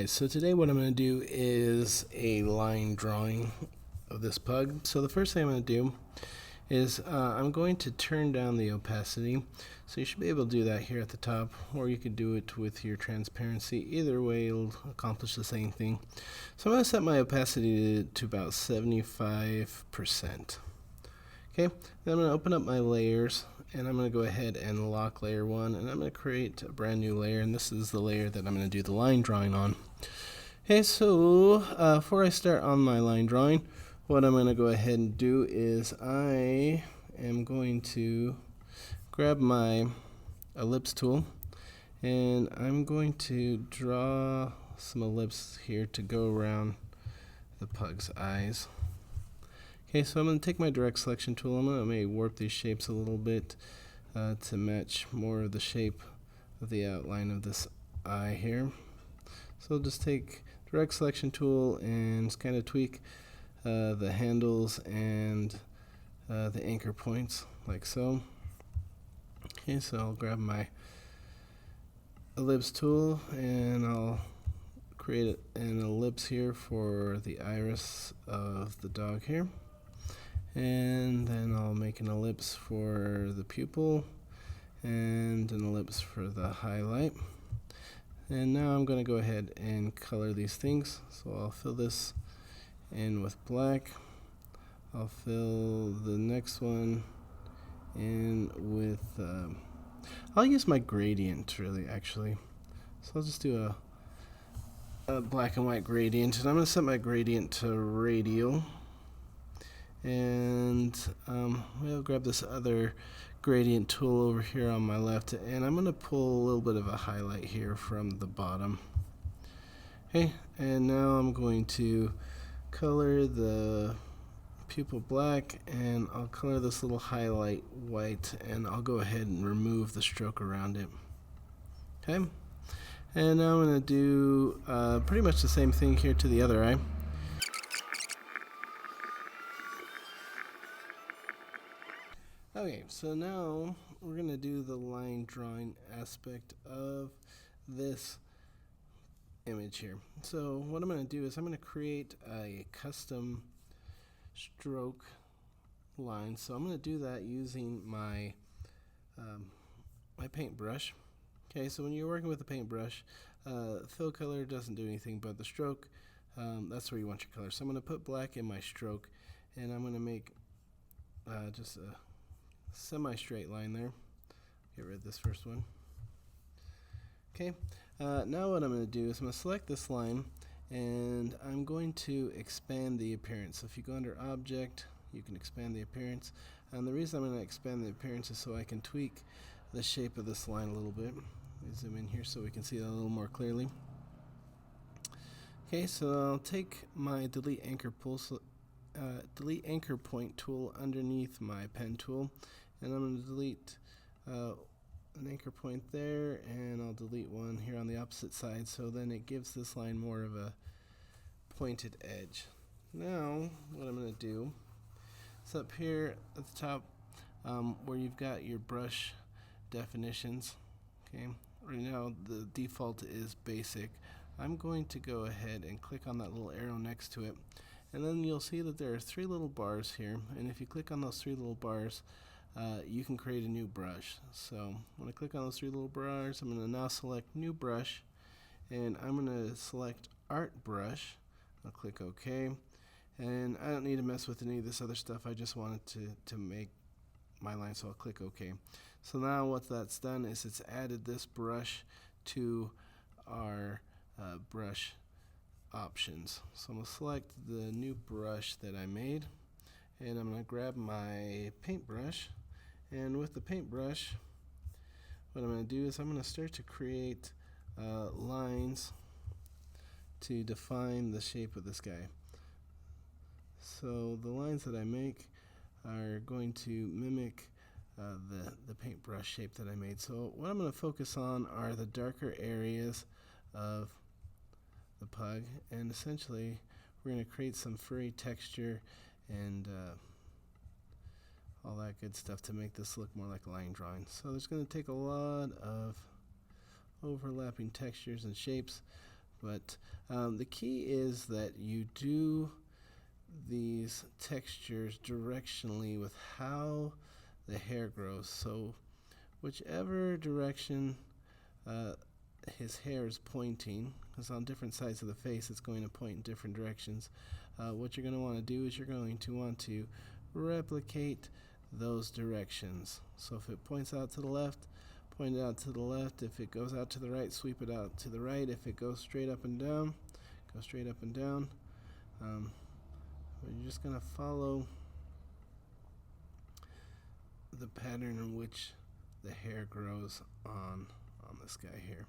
guys, so today what I'm going to do is a line drawing of this pug. So the first thing I'm going to do is I'm going to turn down the opacity. So you should be able to do that here at the top, or you could do it with your transparency. Either way it'll accomplish the same thing. So I'm going to set my opacity to about 75%. Okay, then I'm going to open up my layers, and I'm going to go ahead and lock layer 1, and I'm going to create a brand new layer, and this is the layer that I'm going to do the line drawing on. Okay, so before I start on my line drawing, what I'm going to go ahead and do is I am going to grab my ellipse tool, and I'm going to draw some ellipse here to go around the pug's eyes. Okay, so I'm going to take my direct selection tool. I'm going to maybe warp these shapes a little bit to match more of the shape of the outline of this eye here. So I'll just take direct selection tool and just kind of tweak the handles and the anchor points like so. Okay, so I'll grab my ellipse tool and I'll create an ellipse here for the iris of the dog here. And then I'll make an ellipse for the pupil and an ellipse for the highlight. And now I'm going to go ahead and color these things. So I'll fill this in with black. I'll fill the next one in with, I'll use my gradient really actually. So I'll just do a black and white gradient, and I'm going to set my gradient to radial. And we'll grab this other gradient tool over here on my left, and I'm going to pull a little bit of a highlight here from the bottom. Okay, and now I'm going to color the pupil black, and I'll color this little highlight white, and I'll go ahead and remove the stroke around it. Okay, and now I'm going to do pretty much the same thing here to the other eye. Okay, so now we're going to do the line drawing aspect of this image here. So what I'm going to do is I'm going to create a custom stroke line. So I'm going to do that using my my paintbrush. Okay, so when you're working with a paintbrush, fill color doesn't do anything, but the stroke, that's where you want your color. So I'm going to put black in my stroke, and I'm going to make just a semi-straight line there. Get rid of this first one. Okay, now what I'm going to do is I'm going to select this line, and I'm going to expand the appearance. So if you go under Object, you can expand the appearance. And the reason I'm going to expand the appearance is so I can tweak the shape of this line a little bit. Let me zoom in here so we can see that a little more clearly. Okay, so I'll take my delete anchor point tool underneath my pen tool, and I'm going to delete an anchor point there, and I'll delete one here on the opposite side, so then it gives this line more of a pointed edge. Now what I'm going to do is up here at the top where you've got your brush definitions. Okay, right now the default is basic. I'm going to go ahead and click on that little arrow next to it, and then you'll see that there are 3 little bars here, and if you click on those 3 little bars, you can create a new brush. So when I click on those 3 little bars, I'm going to now select new brush, and I'm going to select art brush. I'll click OK, and I don't need to mess with any of this other stuff. I just wanted to make my line, so I'll click OK. So now what that's done is it's added this brush to our brush options. So I'm going to select the new brush that I made, and I'm going to grab my paintbrush, and with the paintbrush what I'm going to do is I'm going to start to create lines to define the shape of this guy. So the lines that I make are going to mimic the paintbrush shape that I made. So what I'm going to focus on are the darker areas of the pug, and essentially we're going to create some furry texture and all that good stuff to make this look more like a line drawing. So it's going to take a lot of overlapping textures and shapes, But the key is that you do these textures directionally with how the hair grows. So whichever direction his hair is pointing, because on different sides of the face it's going to point in different directions, what you're going to want to do is you're going to want to replicate those directions. So if it points out to the left, point it out to the left. If it goes out to the right, sweep it out to the right. If it goes straight up and down, go straight up and down. You're just going to follow the pattern in which the hair grows on this guy here.